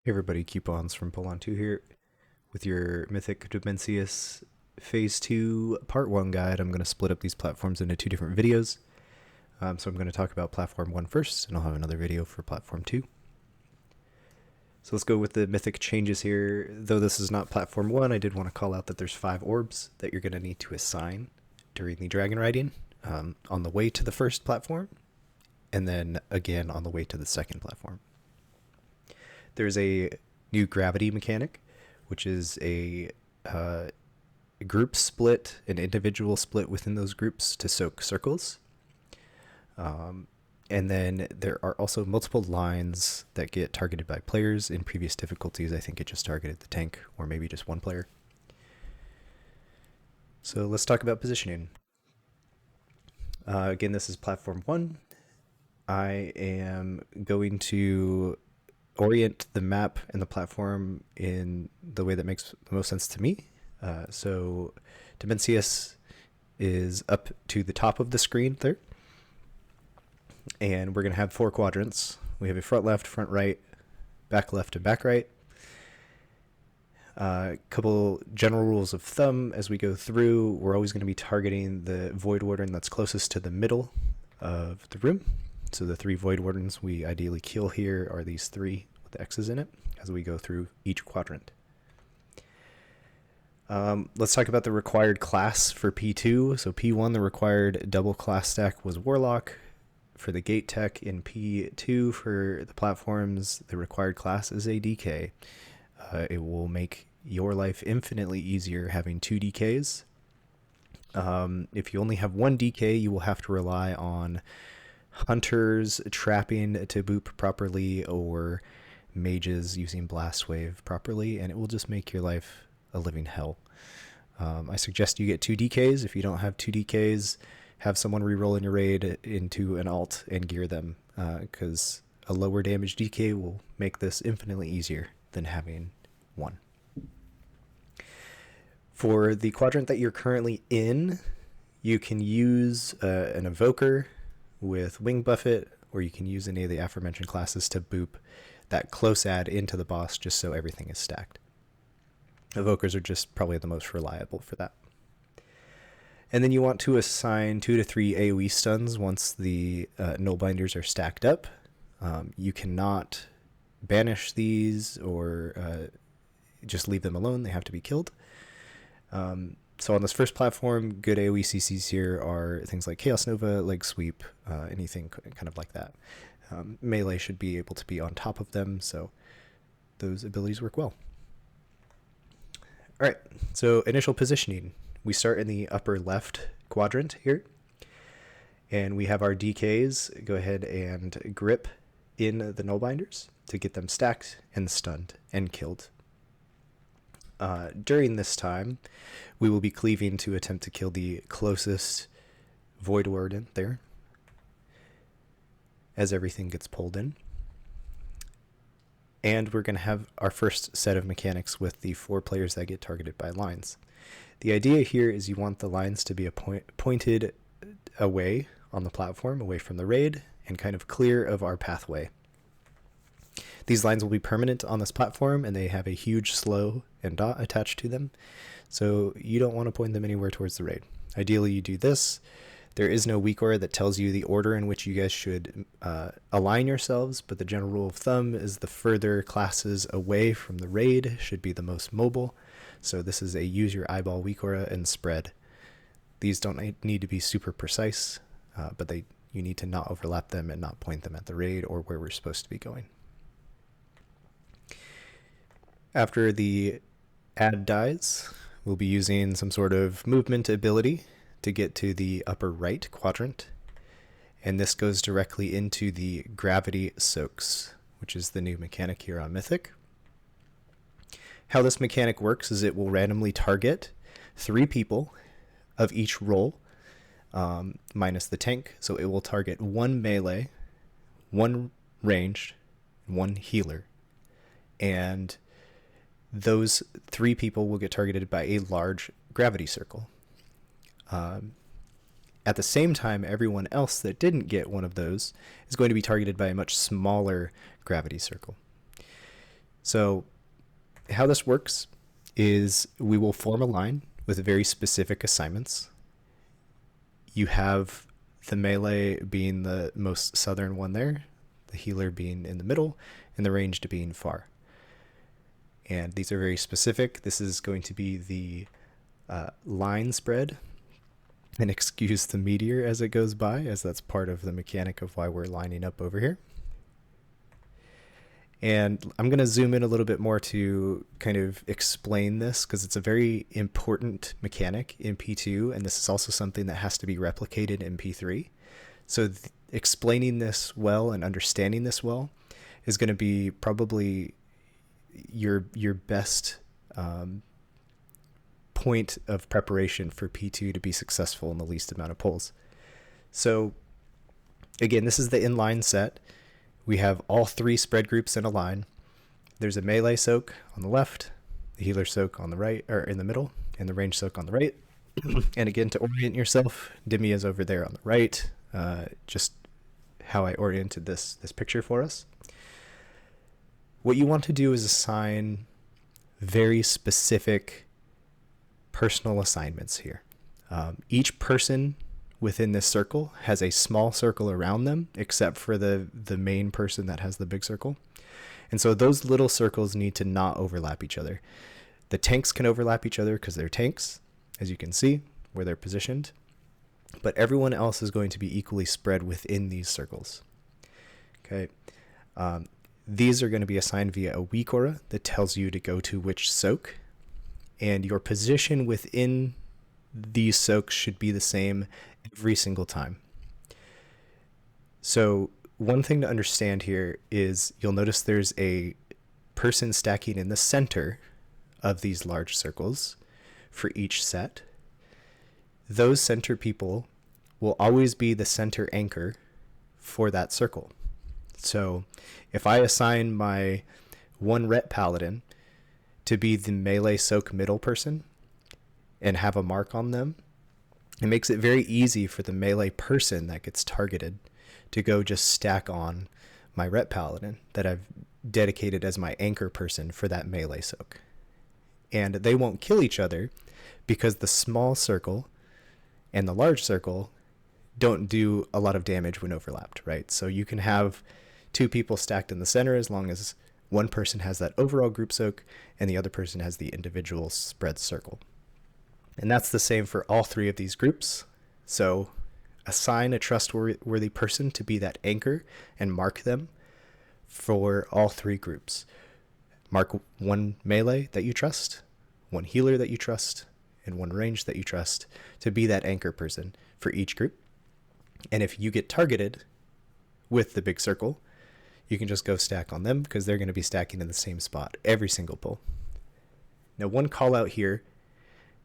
Hey everybody, Coupons from Polon2 here with your Mythic Dimensius Phase 2 Part 1 guide. I'm going to split up these platforms into two different videos. So I'm going to talk about Platform 1 first, and I'll have another video for Platform 2. So let's go with the Mythic Changes here. Though this is not Platform 1, I did want to call out that there's 5 orbs that you're going to need to assign during the dragon riding on the way to the first platform, and then again on the way to the second platform. There's a new gravity mechanic, which is a group split, an individual split within those groups to soak circles. And then there are also multiple lines that get targeted by players. In previous difficulties, I think it just targeted the tank or maybe just one player. So let's talk about positioning. Again, this is Platform 1. I am going to orient the map and the platform in the way that makes the most sense to me. So Dimensius is up to the top of the screen there. And we're going to have 4 quadrants. We have a front left, front right, back left, and back right. A couple general rules of thumb as we go through. We're always going to be targeting the Voidwarden that's closest to the middle of the room. So the 3 Voidwardens we ideally kill here are these 3 with the X's in it as we go through each quadrant. Let's talk about the required class for P2. So P1, the required double class stack was Warlock. For the gate tech in P2 for the platforms, the required class is a DK. It will make your life infinitely easier having 2 DKs. If you only have 1 DK, you will have to rely on hunters trapping to boop properly or mages using blast wave properly, and it will just make your life a living hell. I suggest you get 2 DKs. If you don't have 2 DKs, have someone reroll in your raid into an alt and gear them, because a lower damage DK will make this infinitely easier than having 1. For the quadrant that you're currently in, you can use an evoker with Wing Buffet, or you can use any of the aforementioned classes to boop that close add into the boss just so everything is stacked. Evokers are just probably the most reliable for that. And then you want to assign 2 to 3 AoE stuns once the null binders are stacked up. You cannot banish these or just leave them alone. They have to be killed. So on this first platform, good AoE CCs here are things like Chaos Nova, Leg Sweep, anything kind of like that. Melee should be able to be on top of them, so those abilities work well. All right, so initial positioning. We start in the upper left quadrant here, and we have our DKs go ahead and grip in the nullbinders to get them stacked and stunned and killed. During this time, we will be cleaving to attempt to kill the closest Voidwarden there as everything gets pulled in. And we're going to have our first set of mechanics with the 4 players that get targeted by lines. The idea here is you want the lines to be pointed away on the platform, away from the raid, and kind of clear of our pathway. These lines will be permanent on this platform, and they have a huge slow and dot attached to them, so you don't want to point them anywhere towards the raid. Ideally, you do this. There is no weak aura that tells you the order in which you guys should align yourselves, but the general rule of thumb is the further classes away from the raid should be the most mobile. So this is a use your eyeball weak aura and spread. These don't need to be super precise, but you need to not overlap them and not point them at the raid or where we're supposed to be going. After the ad dies, we'll be using some sort of movement ability to get to the upper right quadrant, and this goes directly into the gravity soaks, which is the new mechanic here on Mythic. How this mechanic works is it will randomly target 3 people of each role, minus the tank. So it will target 1 melee, 1 ranged, 1 healer. And those 3 people will get targeted by a large gravity circle. At the same time, everyone else that didn't get one of those is going to be targeted by a much smaller gravity circle. So how this works is we will form a line with very specific assignments. You have the melee being the most southern one there, the healer being in the middle, and the ranged being far. And these are very specific. This is going to be the line spread. And excuse the meteor as it goes by, as that's part of the mechanic of why we're lining up over here. And I'm going to zoom in a little bit more to kind of explain this, because it's a very important mechanic in P2, and this is also something that has to be replicated in P3. So explaining this well and understanding this well is going to be probably your best point of preparation for P2 to be successful in the least amount of pulls. So again, this is the inline set. We have all three spread groups in a line. There's a melee soak on the left, the healer soak on the right, or in the middle, and the range soak on the right. And again, to orient yourself, Demi is over there on the right, just how I oriented this picture for us. What you want to do is assign very specific personal assignments here. Each person within this circle has a small circle around them, except for the main person that has the big circle. And so those little circles need to not overlap each other. The tanks can overlap each other because they're tanks, as you can see, where they're positioned. But everyone else is going to be equally spread within these circles. Okay. These are going to be assigned via a weak aura that tells you to go to which soak. And your position within these soaks should be the same every single time. So one thing to understand here is you'll notice there's a person stacking in the center of these large circles for each set. Those center people will always be the center anchor for that circle. So if I assign my one ret paladin to be the melee soak middle person and have a mark on them, it makes it very easy for the melee person that gets targeted to go just stack on my ret paladin that I've dedicated as my anchor person for that melee soak. And they won't kill each other because the small circle and the large circle don't do a lot of damage when overlapped, right? So you can have two people stacked in the center as long as one person has that overall group soak and the other person has the individual spread circle. And that's the same for all three of these groups. So assign a trustworthy person to be that anchor and mark them for all three groups. Mark one melee that you trust, one healer that you trust, and one range that you trust to be that anchor person for each group. And if you get targeted with the big circle, you can just go stack on them because they're going to be stacking in the same spot every single pull. Now, one call out here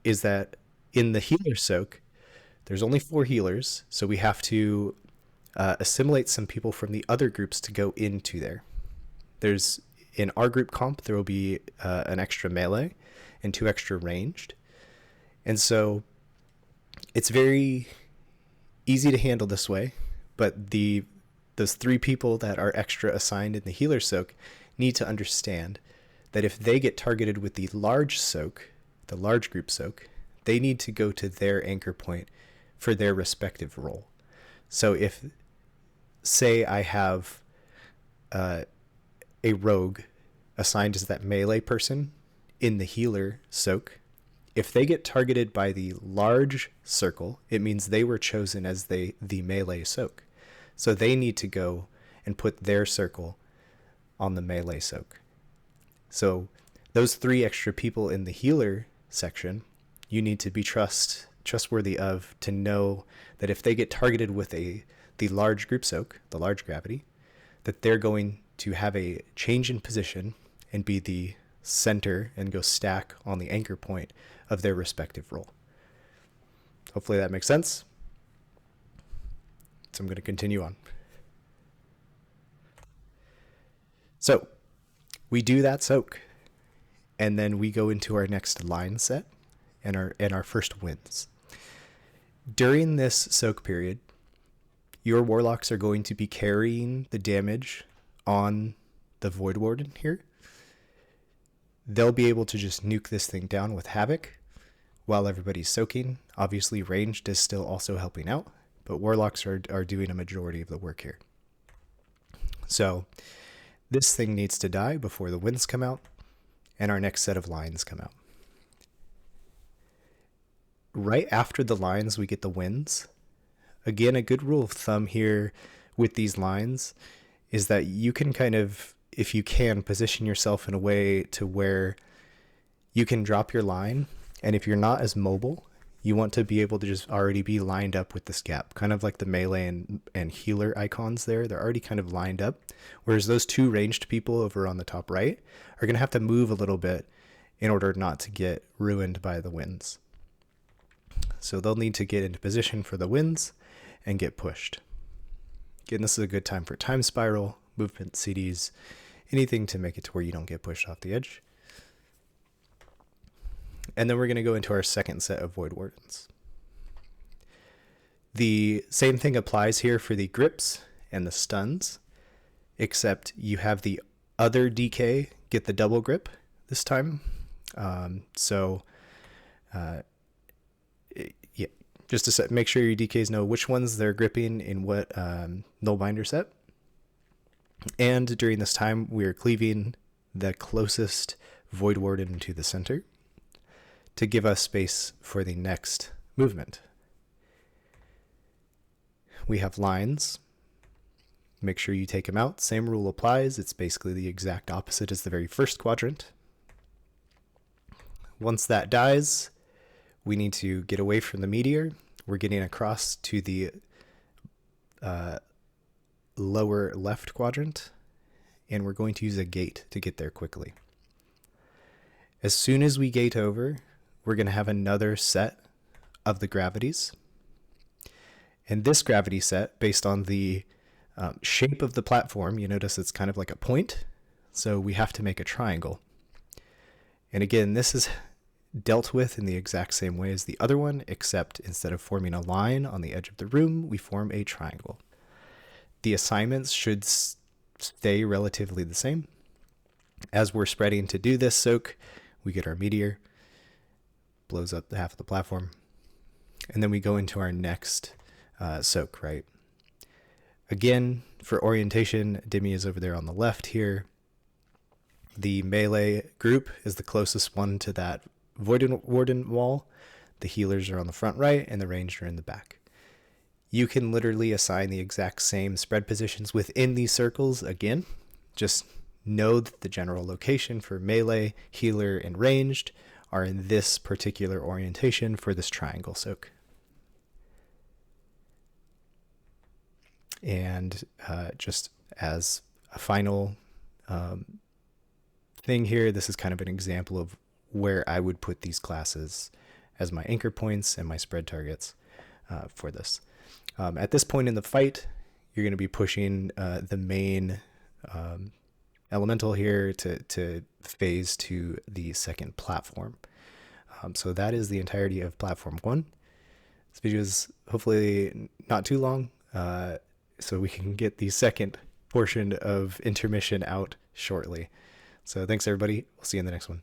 is that in the healer soak, there's only 4 healers, so we have to assimilate some people from the other groups to go into there. In our group comp, there will be an extra melee and 2 extra ranged. And so it's very easy to handle this way, but those 3 people that are extra assigned in the healer soak need to understand that if they get targeted with the large soak, the large group soak, they need to go to their anchor point for their respective role. So if, say I have a rogue assigned as that melee person in the healer soak, if they get targeted by the large circle, it means they were chosen as the melee soak. So they need to go and put their circle on the melee soak. So those 3 extra people in the healer section, you need to be trustworthy of to know that if they get targeted with the large group soak, the large gravity, that they're going to have a change in position and be the center and go stack on the anchor point of their respective role. Hopefully that makes sense. So I'm going to continue on. So we do that soak, and then we go into our next line set and our first wins. During this soak period, your warlocks are going to be carrying the damage on the Voidwarden here. they'll be able to just nuke this thing down with Havoc while everybody's soaking. Obviously, ranged is still also helping out, but Warlocks are doing a majority of the work here. So this thing needs to die before the winds come out and our next set of lines come out. Right after the lines, we get the winds. Again, a good rule of thumb here with these lines is that you can kind of, if you can, position yourself in a way to where you can drop your line. And if you're not as mobile, you want to be able to just already be lined up with this gap, kind of like the melee and healer icons there. They're already kind of lined up. Whereas those two ranged people over on the top right are going to have to move a little bit in order not to get ruined by the winds. So they'll need to get into position for the winds and get pushed. Again, this is a good time for time spiral, movement CDs, anything to make it to where you don't get pushed off the edge. And then we're going to go into our second set of Voidwardens. The same thing applies here for the grips and the stuns, except you have the other DK get the double grip this time. Just to make sure your DKs know which ones they're gripping in what null binder set. And during this time, we're cleaving the closest Voidwarden to the center to give us space for the next movement. We have lines. Make sure you take them out. Same rule applies. It's basically the exact opposite as the very first quadrant. Once that dies, we need to get away from the meteor. We're getting across to the lower left quadrant, and we're going to use a gate to get there quickly. As soon as we gate over, we're going to have another set of the gravities. And this gravity set, based on the shape of the platform, you notice it's kind of like a point, so we have to make a triangle. And again, this is dealt with in the exact same way as the other one, except instead of forming a line on the edge of the room, we form a triangle. The assignments should stay relatively the same. As we're spreading to do this soak, we get our meteor, blows up the half of the platform, and then we go into our next soak, right? Again, for orientation, Demi is over there on the left here. The melee group is the closest one to that Voidwarden wall. The healers are on the front right, and the ranged are in the back. You can literally assign the exact same spread positions within these circles again. Just know that the general location for melee, healer, and ranged are in this particular orientation for this triangle soak. And just as a final thing here, this is kind of an example of where I would put these classes as my anchor points and my spread targets for this. At this point in the fight, you're going to be pushing the main elemental here to phase to the second platform. So that is the entirety of platform 1. This video is hopefully not too long, so we can get the second portion of intermission out shortly. So thanks everybody. We'll see you in the next one.